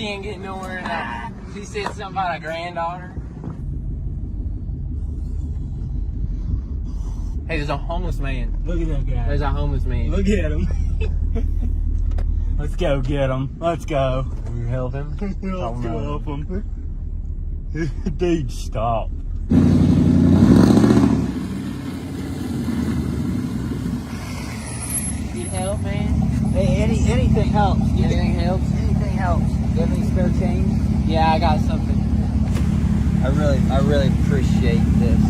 she ain't getting nowhere. She said something about a granddaughter. Hey, there's a homeless man. Look at that guy. There's a homeless man. Look at him. Let's go get him. Let's go. Will you help him? Let's go help him. Dude, stop. Need help, man? Hey, anything helps. Anything helps? Anything helps. Do you have any spare change? Yeah, I got something. I really appreciate this.